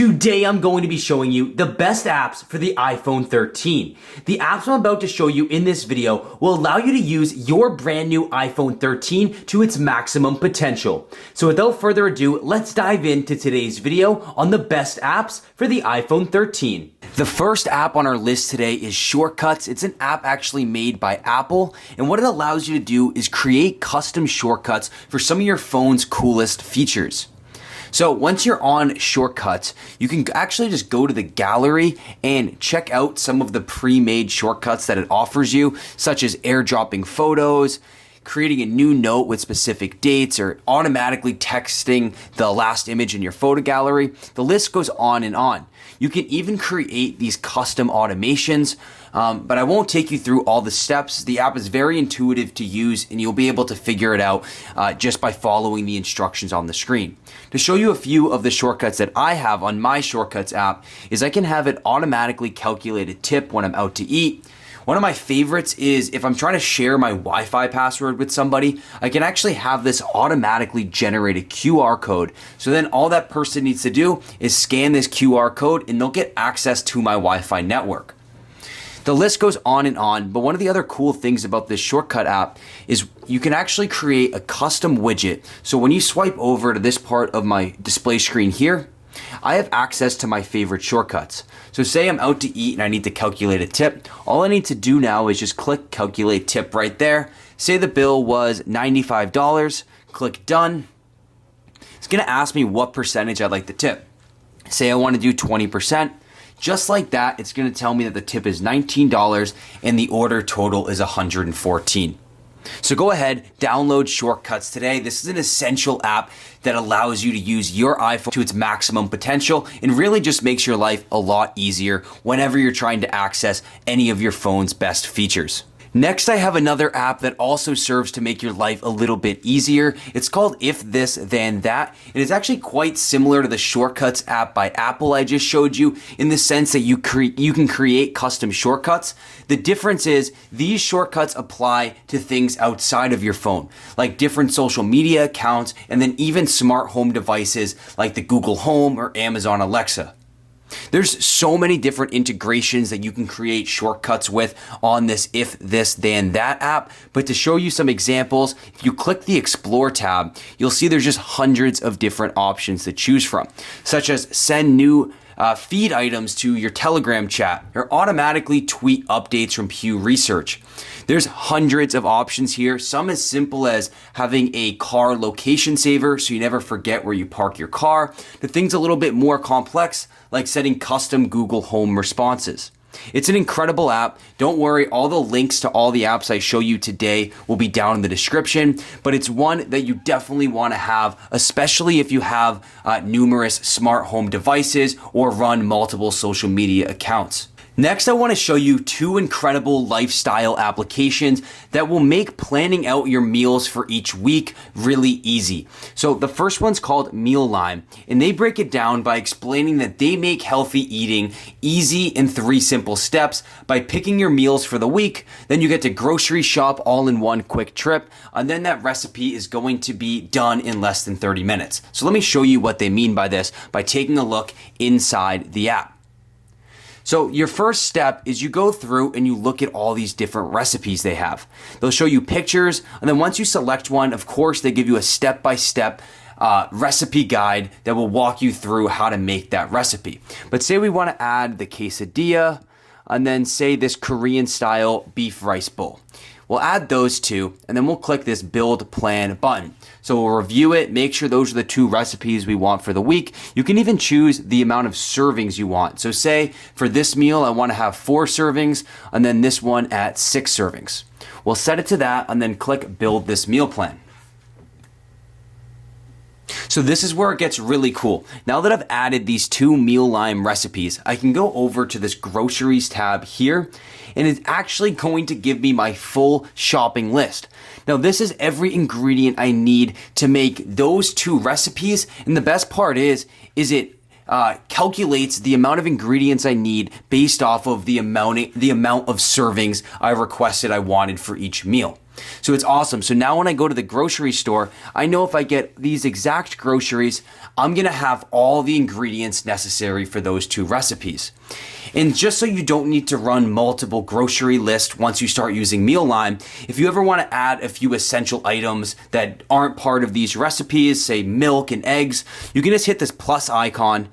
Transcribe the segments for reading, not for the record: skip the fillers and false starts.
Today I'm going to be showing you the best apps for the iPhone 13. The apps I'm about to show you in this video will allow you to use your brand new iPhone 13 to its maximum potential. So without further ado, let's dive into today's video on the best apps for the iPhone 13. The first app on our list today is Shortcuts. It's an app actually made by Apple, and what it allows you to do is create custom shortcuts for some of your phone's coolest features. So once you're on Shortcuts, you can actually just go to the gallery and check out some of the pre-made shortcuts that it offers you, such as airdropping photos, creating a new note with specific dates, or automatically texting the last image in your photo gallery. The list goes on and on. You can even create these custom automations, but I won't take you through all the steps. The app is very intuitive to use, and you'll be able to figure it out just by following the instructions on the screen. To show you a few of the shortcuts that I have on my Shortcuts app is I can have it automatically calculate a tip when I'm out to eat. One of my favorites is if I'm trying to share my Wi-Fi password with somebody, I can actually have this automatically generate a QR code. So then all that person needs to do is scan this QR code and they'll get access to my Wi-Fi network. The list goes on and on, but one of the other cool things about this Shortcut app is you can actually create a custom widget. So when you swipe over to this part of my display screen here, I have access to my favorite shortcuts. So say I'm out to eat and I need to calculate a tip. All I need to do now is just click calculate tip right there. Say the bill was $95, click done. It's gonna ask me what percentage I'd like the tip. Say I wanna do 20%. Just like that, it's gonna tell me that the tip is $19 and the order total is $114. So go ahead, download Shortcuts today. This is an essential app that allows you to use your iPhone to its maximum potential and really just makes your life a lot easier whenever you're trying to access any of your phone's best features. Next, I have another app that also serves to make your life a little bit easier. It's called If This Then That. It is actually quite similar to the Shortcuts app by Apple I just showed you in the sense that you can create custom shortcuts. The difference is these shortcuts apply to things outside of your phone, like different social media accounts and then even smart home devices like the Google Home or Amazon Alexa. There's so many different integrations that you can create shortcuts with on this If This Then That app, but to show you some examples, if you click the Explore tab, you'll see there's just hundreds of different options to choose from, such as send new feed items to your Telegram chat, or automatically tweet updates from Pew Research. There's hundreds of options here, some as simple as having a car location saver so you never forget where you park your car, to things a little bit more complex like setting custom Google Home responses. It's an incredible app. Don't worry, all the links to all the apps I show you today will be down in the description, but it's one that you definitely want to have, especially if you have numerous smart home devices or run multiple social media accounts. Next, I want to show you two incredible lifestyle applications that will make planning out your meals for each week really easy. So the first one's called Mealime, and they break it down by explaining that they make healthy eating easy in 3 simple steps. By picking your meals for the week, then you get to grocery shop all in one quick trip, and then that recipe is going to be done in less than 30 minutes. So let me show you what they mean by this by taking a look inside the app. So your first step is you go through and you look at all these different recipes they have. They'll show you pictures, and then once you select one, of course, they give you a step-by-step recipe guide that will walk you through how to make that recipe. But say we want to add the quesadilla, and then say this Korean-style beef rice bowl. We'll add those two, and then we'll click this Build Plan button. So we'll review it, make sure those are the 2 recipes we want for the week. You can even choose the amount of servings you want. So say for this meal, I want to have 4 servings, and then this one at 6 servings. We'll set it to that, and then click Build This Meal Plan. So this is where it gets really cool. Now that I've added these 2 Mealime recipes, I can go over to this Groceries tab here, and it's actually going to give me my full shopping list. Now this is every ingredient I need to make those 2 recipes, and the best part is it calculates the amount of ingredients I need based off of the amount of servings I requested I wanted for each meal. So it's awesome. So now when I go to the grocery store, I know if I get these exact groceries, I'm gonna have all the ingredients necessary for those 2 recipes. And just so you don't need to run multiple grocery lists once you start using Mealime, if you ever want to add a few essential items that aren't part of these recipes, say milk and eggs, you can just hit this plus icon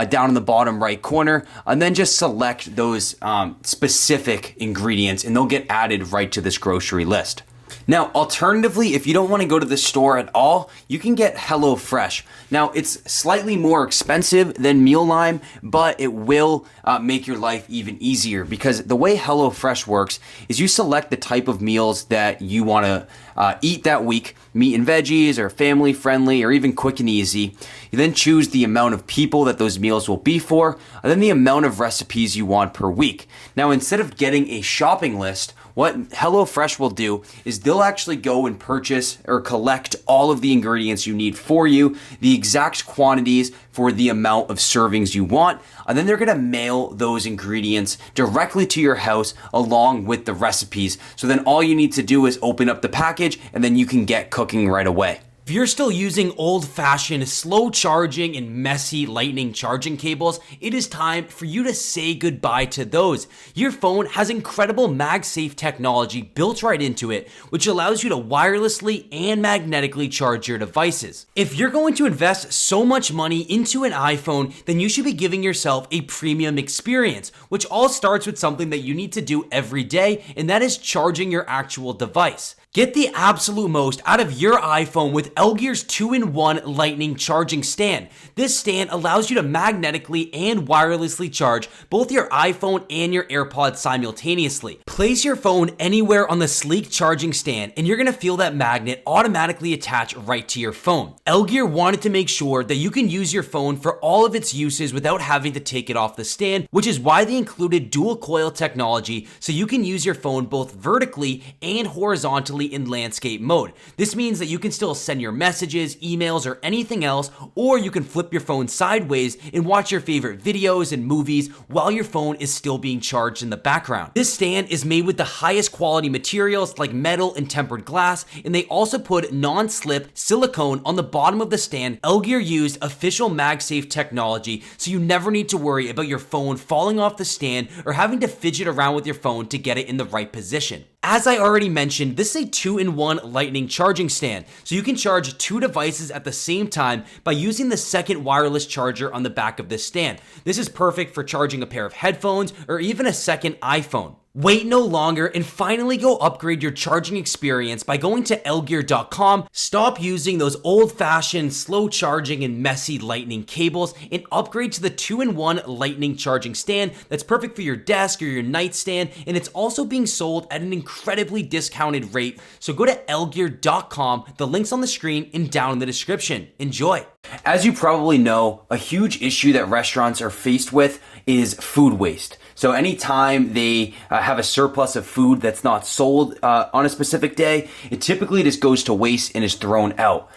down in the bottom right corner and then just select those specific ingredients and they'll get added right to this grocery list. Now, alternatively, if you don't want to go to the store at all, you can get HelloFresh. Now, it's slightly more expensive than Mealime, but it will make your life even easier because the way HelloFresh works is you select the type of meals that you want to eat that week, meat and veggies or family friendly or even quick and easy. You then choose the amount of people that those meals will be for, and then the amount of recipes you want per week. Now, instead of getting a shopping list, what HelloFresh will do is they'll actually go and purchase or collect all of the ingredients you need for you, the exact quantities for the amount of servings you want, and then they're gonna mail those ingredients directly to your house along with the recipes. So then all you need to do is open up the package and then you can get cooking right away. If you're still using old-fashioned, slow charging and messy lightning charging cables, it is time for you to say goodbye to those. Your phone has incredible MagSafe technology built right into it, which allows you to wirelessly and magnetically charge your devices. If you're going to invest so much money into an iPhone, then you should be giving yourself a premium experience, which all starts with something that you need to do every day, and that is charging your actual device. Get the absolute most out of your iPhone with Elgir's 2-in-1 lightning charging stand. This stand allows you to magnetically and wirelessly charge both your iPhone and your AirPods simultaneously. Place your phone anywhere on the sleek charging stand and you're gonna feel that magnet automatically attach right to your phone. Elgir wanted to make sure that you can use your phone for all of its uses without having to take it off the stand, which is why they included dual coil technology so you can use your phone both vertically and horizontally in landscape mode. This means that you can still send your messages, emails, or anything else, or you can flip your phone sideways and watch your favorite videos and movies while your phone is still being charged in the background. This stand is made with the highest quality materials like metal and tempered glass, and they also put non-slip silicone on the bottom of the stand. Elgir used official MagSafe technology, so you never need to worry about your phone falling off the stand or having to fidget around with your phone to get it in the right position. As I already mentioned, this is a 2-in-1 lightning charging stand, so you can charge 2 devices at the same time by using the second wireless charger on the back of this stand. This is perfect for charging a pair of headphones or even a second iPhone. Wait no longer and finally go upgrade your charging experience by going to Elgir.com. Stop using those old-fashioned, slow charging and messy lightning cables and upgrade to the 2-in-1 lightning charging stand that's perfect for your desk or your nightstand, and it's also being sold at an incredibly discounted rate. So go to Elgir.com. The link's on the screen and down in the description. Enjoy. As you probably know, a huge issue that restaurants are faced with is food waste. So anytime they have a surplus of food that's not sold on a specific day, it typically just goes to waste and is thrown out.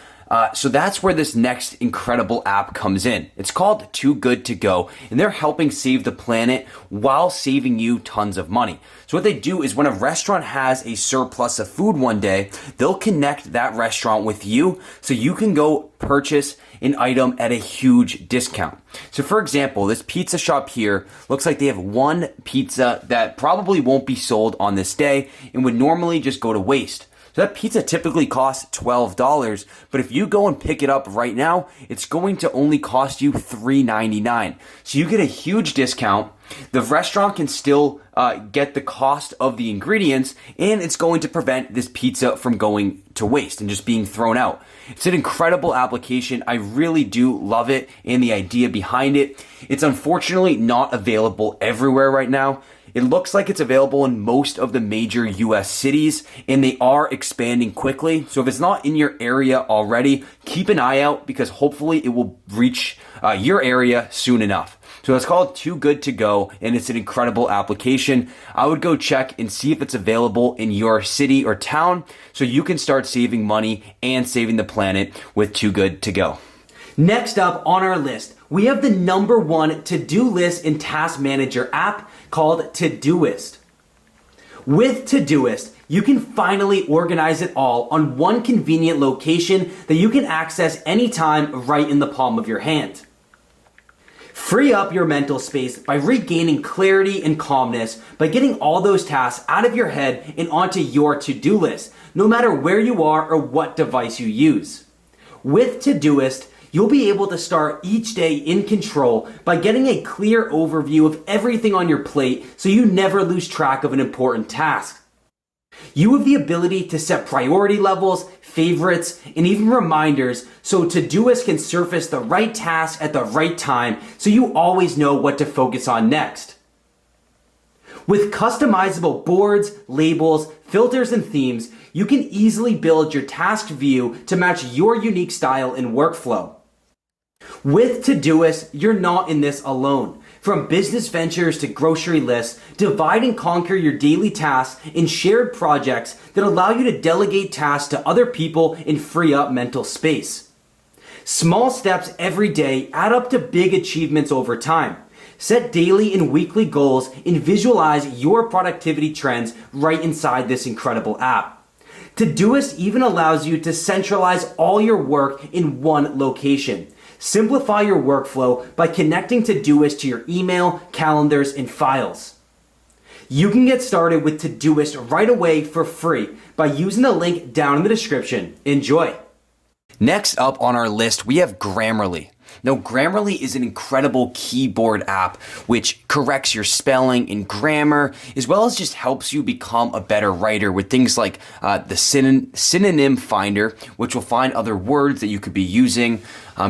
So that's where this next incredible app comes in. It's called Too Good To Go, and they're helping save the planet while saving you tons of money. So what they do is when a restaurant has a surplus of food one day, they'll connect that restaurant with you so you can go purchase an item at a huge discount. So for example, this pizza shop here looks like they have one pizza that probably won't be sold on this day and would normally just go to waste. So that pizza typically costs $12, but if you go and pick it up right now, it's going to only cost you $3.99. So you get a huge discount. The restaurant can still get the cost of the ingredients, and it's going to prevent this pizza from going to waste and just being thrown out. It's an incredible application. I really do love it and the idea behind it. It's unfortunately not available everywhere right now. It looks like it's available in most of the major US cities, and they are expanding quickly. So if it's not in your area already, keep an eye out because hopefully it will reach your area soon enough. So it's called Too Good To Go, and it's an incredible application. I would go check and see if it's available in your city or town so you can start saving money and saving the planet with Too Good To Go. Next up on our list, we have the #1 to-do list and task manager app called Todoist. With Todoist, You can finally organize it all on one convenient location that you can access anytime right in the palm of your hand. Free up your mental space by regaining clarity and calmness by getting all those tasks out of your head and onto your to-do list, no matter where you are or what device you use. With Todoist, you'll be able to start each day in control by getting a clear overview of everything on your plate so you never lose track of an important task. You have the ability to set priority levels, favorites, and even reminders so Todoist can surface the right task at the right time so you always know what to focus on next. With customizable boards, labels, filters, and themes, you can easily build your task view to match your unique style and workflow. With Todoist, you're not in this alone. From business ventures to grocery lists, divide and conquer your daily tasks in shared projects that allow you to delegate tasks to other people and free up mental space. Small steps every day add up to big achievements over time. Set daily and weekly goals and visualize your productivity trends right inside this incredible app. Todoist even allows you to centralize all your work in one location. Simplify your workflow by connecting Todoist to your email, calendars, and files. You can get started with Todoist right away for free by using the link down in the description. Enjoy! Next up on our list, we have Grammarly. Now, Grammarly is an incredible keyboard app which corrects your spelling and grammar, as well as just helps you become a better writer with things like the synonym finder, which will find other words that you could be using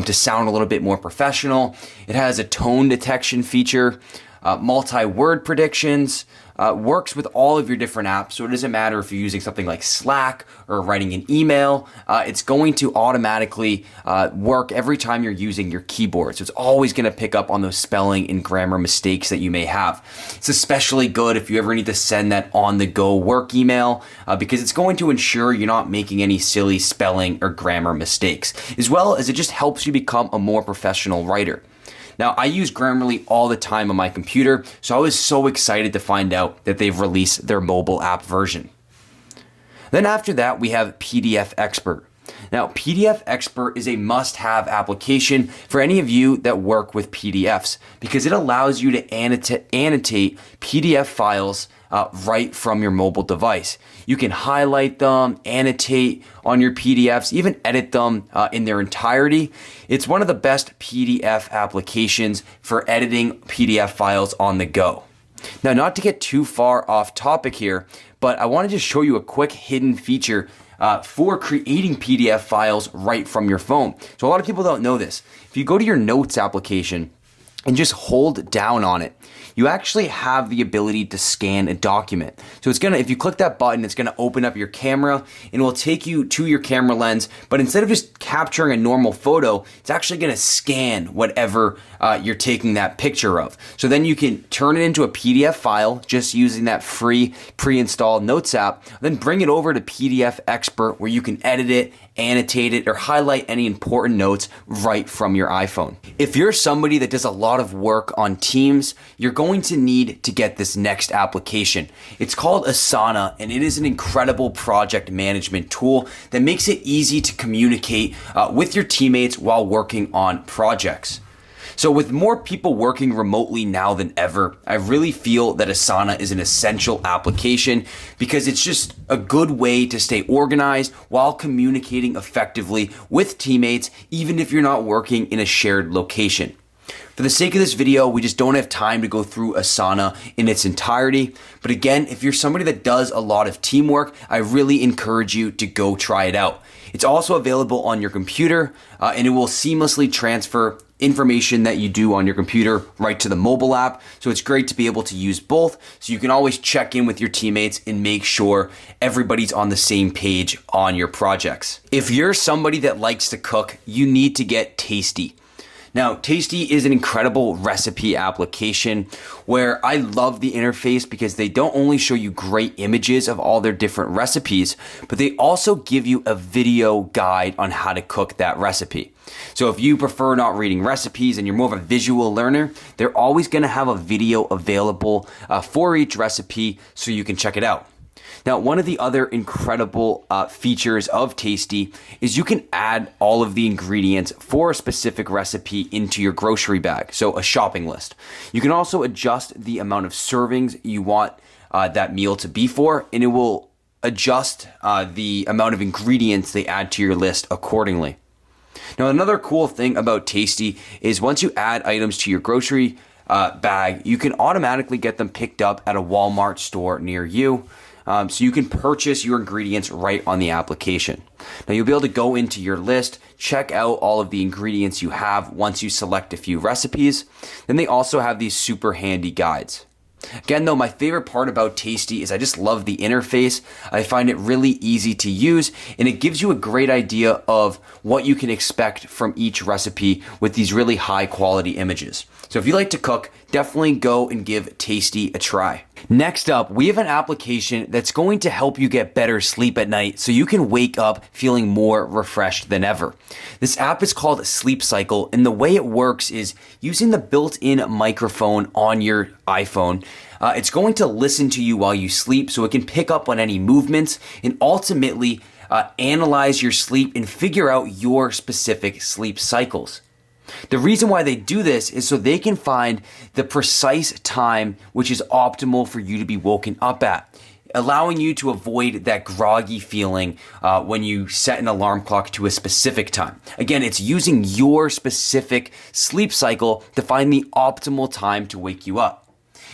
to sound a little bit more professional. It has a tone detection feature, multi-word predictions, works with all of your different apps. So it doesn't matter if you're using something like Slack or writing an email, it's going to automatically work every time you're using your keyboard. So it's always going to pick up on those spelling and grammar mistakes that you may have. It's especially good if you ever need to send that on-the-go work email because it's going to ensure you're not making any silly spelling or grammar mistakes, as well as it just helps you become a more professional writer. Now, I use Grammarly all the time on my computer, so I was so excited to find out that they've released their mobile app version. Then after that, we have PDF Expert. Now, PDF Expert is a must-have application for any of you that work with PDFs because it allows you to annotate PDF files right from your mobile device. You can highlight them, annotate on your PDFs, even edit them in their entirety. It's one of the best PDF applications for editing PDF files on the go. Now, not to get too far off topic here, but I want to just show you a quick hidden feature for creating PDF files right from your phone. So a lot of people don't know this. If you go to your Notes application and just hold down on it, you actually have the ability to scan a document. So if you click that button, it's gonna open up your camera and it will take you to your camera lens, but instead of just capturing a normal photo, it's actually gonna scan whatever you're taking that picture of. So then you can turn it into a PDF file just using that free pre-installed Notes app, then bring it over to PDF Expert where you can edit it, annotate it, or highlight any important notes right from your iPhone. If you're somebody that does a lot of work on Teams, you're going to need to get this next application. It's called Asana, and it is an incredible project management tool that makes it easy to communicate with your teammates while working on projects. So with more people working remotely now than ever, I really feel that Asana is an essential application because it's just a good way to stay organized while communicating effectively with teammates, even if you're not working in a shared location. For the sake of this video, we just don't have time to go through Asana in its entirety. But again, if you're somebody that does a lot of teamwork, I really encourage you to go try it out. It's also available on your computer, and it will seamlessly transfer information that you do on your computer right to the mobile app. So it's great to be able to use both so you can always check in with your teammates and make sure everybody's on the same page on your projects. If you're somebody that likes to cook, you need to get Tasty. Now, Tasty is an incredible recipe application where I love the interface because they don't only show you great images of all their different recipes, but they also give you a video guide on how to cook that recipe. So if you prefer not reading recipes and you're more of a visual learner, they're always going to have a video available for each recipe so you can check it out. Now, one of the other incredible features of Tasty is you can add all of the ingredients for a specific recipe into your grocery bag, so a shopping list. You can also adjust the amount of servings you want that meal to be for, and it will adjust the amount of ingredients they add to your list accordingly. Now, another cool thing about Tasty is once you add items to your grocery bag, you can automatically get them picked up at a Walmart store near you. So you can purchase your ingredients right on the application. Now you'll be able to go into your list, check out all of the ingredients you have once you select a few recipes. Then they also have these super handy guides. Again, though, my favorite part about Tasty is I just love the interface. I find it really easy to use, and it gives you a great idea of what you can expect from each recipe with these really high quality images. So if you like to cook, definitely go and give Tasty a try. Next up, we have an application that's going to help you get better sleep at night so you can wake up feeling more refreshed than ever. This app is called Sleep Cycle, and the way it works is using the built-in microphone on your iPhone. It's going to listen to you while you sleep so it can pick up on any movements and ultimately analyze your sleep and figure out your specific sleep cycles. The reason why they do this is so they can find the precise time which is optimal for you to be woken up at, allowing you to avoid that groggy feeling when you set an alarm clock to a specific time. Again, it's using your specific sleep cycle to find the optimal time to wake you up.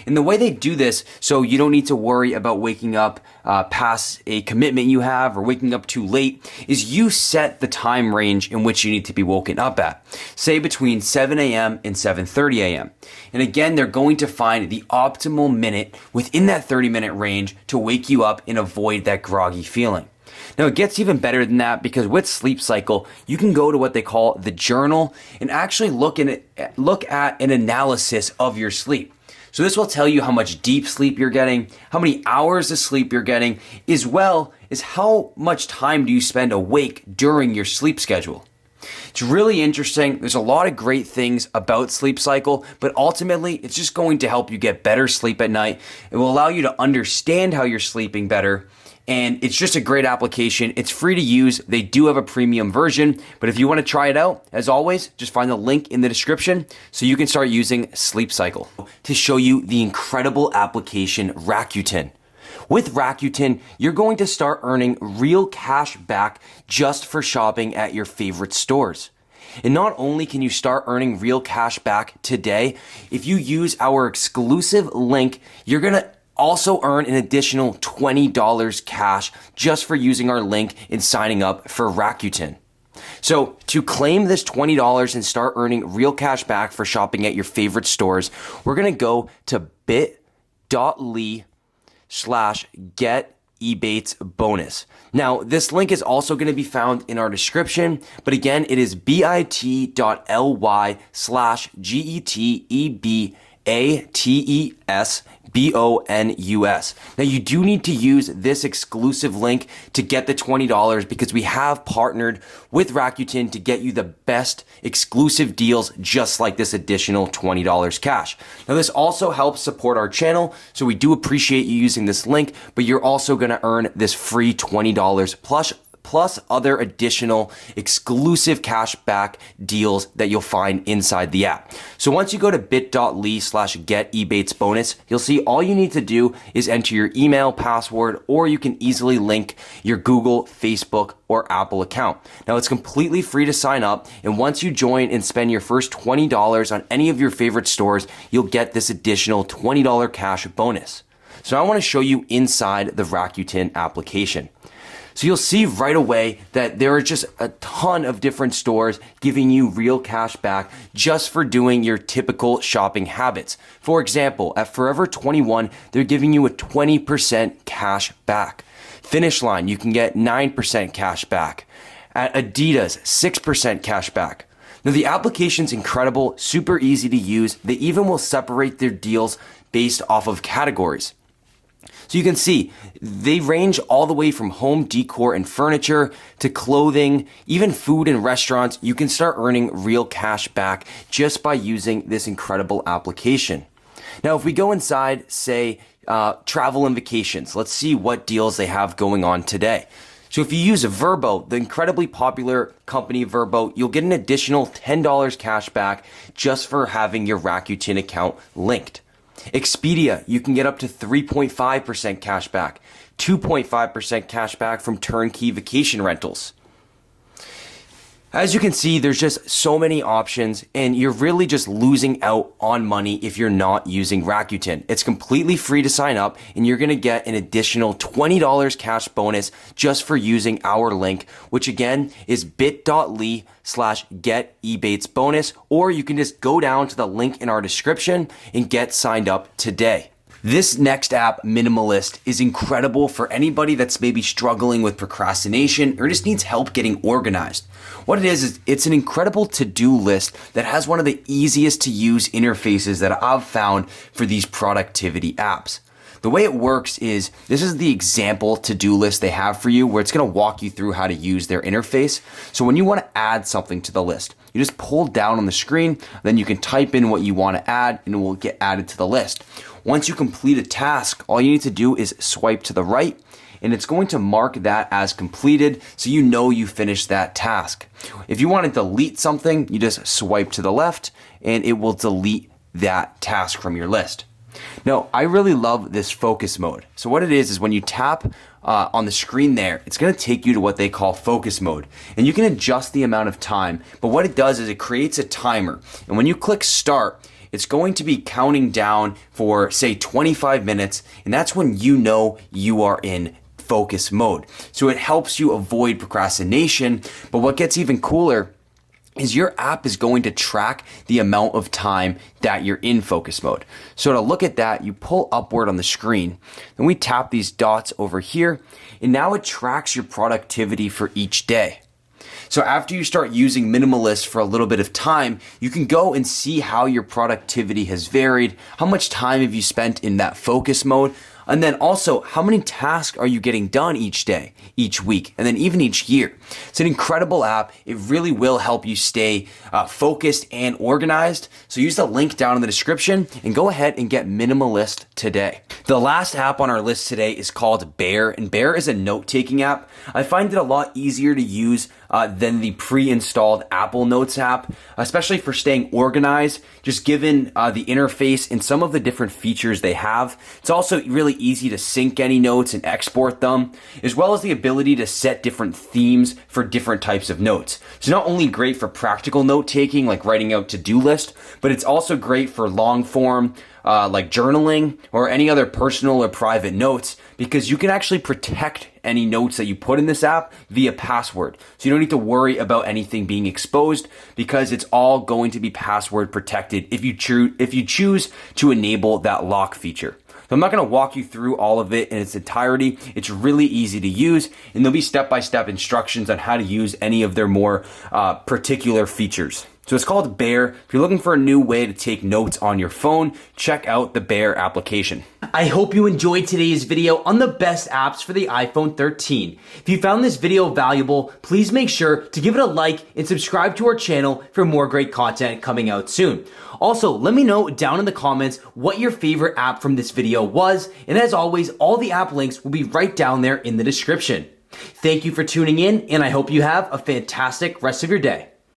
And the way they do this, so you don't need to worry about waking up past a commitment you have or waking up too late, is you set the time range in which you need to be woken up at. Say between 7 a.m. and 7:30 a.m. And again, they're going to find the optimal minute within that 30-minute range to wake you up and avoid that groggy feeling. Now, it gets even better than that because with Sleep Cycle, you can go to what they call the journal and actually look at an analysis of your sleep. So this will tell you how much deep sleep you're getting, how many hours of sleep you're getting, as well as how much time do you spend awake during your sleep schedule. It's really interesting. There's a lot of great things about Sleep Cycle, but ultimately it's just going to help you get better sleep at night. It will allow you to understand how you're sleeping better. And it's just a great application. It's free to use. They do have a premium version, but if you want to try it out, as always, just find the link in the description so you can start using Sleep Cycle. To show you the incredible application Rakuten. With Rakuten, you're going to start earning real cash back just for shopping at your favorite stores. And not only can you start earning real cash back today, if you use our exclusive link, you're going to also earn an additional $20 cash just for using our link and signing up for Rakuten. So to claim this $20 and start earning real cash back for shopping at your favorite stores, we're going to go to bit.ly/getebates-bonus. Now, this link is also going to be found in our description, but again, it is bit.ly/getebates-bonus. Now, you do need to use this exclusive link to get the $20 because we have partnered with Rakuten to get you the best exclusive deals just like this additional $20 cash. Now, this also helps support our channel, so we do appreciate you using this link, but you're also going to earn this free $20 plus other additional exclusive cashback deals that you'll find inside the app. So once you go to bit.ly/getebates-bonus, you'll see all you need to do is enter your email, password, or you can easily link your Google, Facebook, or Apple account. Now, it's completely free to sign up, and once you join and spend your first $20 on any of your favorite stores, you'll get this additional $20 cash bonus. So I want to show you inside the Rakuten application. So you'll see right away that there are just a ton of different stores giving you real cash back just for doing your typical shopping habits. For example, at Forever 21, they're giving you a 20% cash back. Finish Line, you can get 9% cash back. At Adidas, 6% cash back. Now, the application's incredible, super easy to use. They even will separate their deals based off of categories. So you can see they range all the way from home decor and furniture to clothing, even food and restaurants. You can start earning real cash back just by using this incredible application. Now, if we go inside, say, travel and vacations. Let's see what deals they have going on today. So if you use Vrbo, the incredibly popular company Vrbo, you'll get an additional $10 cash back just for having your Rakuten account linked. Expedia, you can get up to 3.5% cash back, 2.5% cash back from turnkey vacation rentals. As you can see, there's just so many options, and you're really just losing out on money if you're not using Rakuten. It's completely free to sign up, and you're going to get an additional $20 cash bonus just for using our link, which again is bit.ly/getebatesbonus, or you can just go down to the link in our description and get signed up today. This next app, Minimalist, is incredible for anybody that's maybe struggling with procrastination or just needs help getting organized. What it is it's an incredible to-do list that has one of the easiest to use interfaces that I've found for these productivity apps. The way it works is, this is the example to-do list they have for you, where it's going to walk you through how to use their interface. So when you want to add something to the list, you just pull down on the screen, then you can type in what you want to add and it will get added to the list. Once you complete a task, all you need to do is swipe to the right, and it's going to mark that as completed so you know you finished that task. If you want to delete something, you just swipe to the left and it will delete that task from your list. Now, I really love this focus mode. So what it is when you tap on the screen there, it's going to take you to what they call focus mode. And you can adjust the amount of time, but what it does is it creates a timer. And when you click start, it's going to be counting down for, say, 25 minutes, and that's when you know you are in focus mode. So it helps you avoid procrastination, but what gets even cooler is your app is going to track the amount of time that you're in focus mode. So to look at that, you pull upward on the screen, then we tap these dots over here, and now it tracks your productivity for each day. So after you start using Minimalist for a little bit of time, you can go and see how your productivity has varied, how much time have you spent in that focus mode, and then also how many tasks are you getting done each day, each week, and then even each year. It's an incredible app. It really will help you stay focused and organized. So use the link down in the description and go ahead and get Minimalist today. The last app on our list today is called Bear, and Bear is a note-taking app. I find it a lot easier to use than the pre-installed Apple Notes app, especially for staying organized, just given the interface and some of the different features they have. It's also really easy to sync any notes and export them, as well as the ability to set different themes for different types of notes. So not only great for practical note-taking, like writing out to-do list, but it's also great for long form, like journaling or any other personal or private notes, because you can actually protect any notes that you put in this app via password. So you don't need to worry about anything being exposed, because it's all going to be password protected if you choose to enable that lock feature. So I'm not going to walk you through all of it in its entirety. It's really easy to use, and there'll be step-by-step instructions on how to use any of their more particular features. So it's called Bear. If you're looking for a new way to take notes on your phone, check out the Bear application. I hope you enjoyed today's video on the best apps for the iPhone 13. If you found this video valuable, please make sure to give it a like and subscribe to our channel for more great content coming out soon. Also, let me know down in the comments what your favorite app from this video was, and as always, all the app links will be right down there in the description. Thank you for tuning in, and I hope you have a fantastic rest of your day.